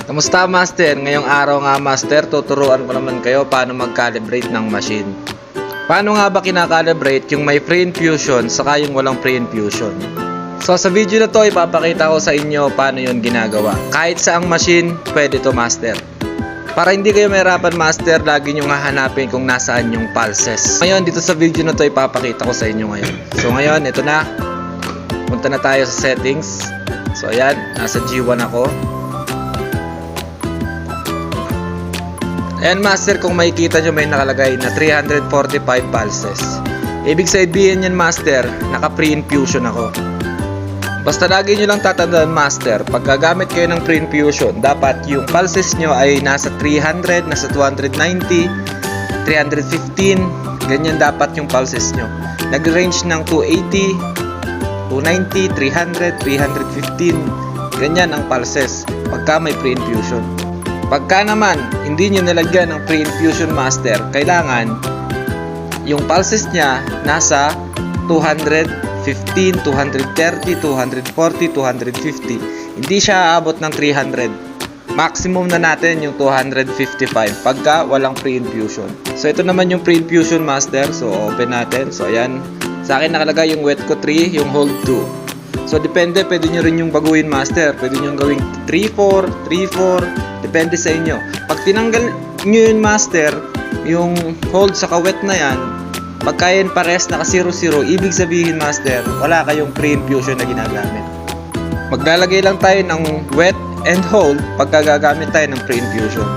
Kamusta Master? Ngayong araw nga Master, tuturuan ko naman kayo paano mag-calibrate ng machine. Paano nga ba kinakalibrate yung may pre-infusion saka yung walang pre-infusion? So sa video na to, ipapakita ko sa inyo paano yun ginagawa. Kahit saang machine, pwede to Master. Para hindi kayo mahirapan Master, lagi nyo nga hanapin kung nasaan yung pulses. Ngayon, dito sa video na to, ipapakita ko sa inyo ngayon. So ngayon, ito na. Punta na tayo sa settings. So ayan, nasa G1 ako. Ayan Master, kung makikita nyo may nakalagay na 345 pulses. Ibig sabihin yan Master, naka pre-infusion ako. Basta lagi nyo lang tatandaan Master, pag gagamit kayo ng pre-infusion, dapat yung pulses nyo ay nasa 300, nasa 290, 315, ganyan dapat yung pulses nyo. Nag-range ng 280, 290, 300, 315, ganyan ang pulses pagka may pre-infusion. Pagka naman, hindi nyo nilagyan ng pre-infusion Master, kailangan yung pulses niya nasa 215, 230, 240, 250. Hindi siya aabot ng 300. Maximum na natin yung 255 pagka walang pre-infusion. So ito naman yung pre-infusion Master. So open natin. So ayan. Sa akin nakalagay yung wet ko 3, yung hold 2. So depende, pwede nyo rin yung baguhin Master. Pwede nyo gawing 3-4, 3-4. Depende sa inyo. Pag tinanggal nyo yun Master, yung hold sa wet na yan, pagka yan pares naka 0-0, ibig sabihin Master, wala kayong pre-infusion na ginagamit. Maglalagay lang tayo ng wet and hold pagka gagamit tayo ng pre-infusion.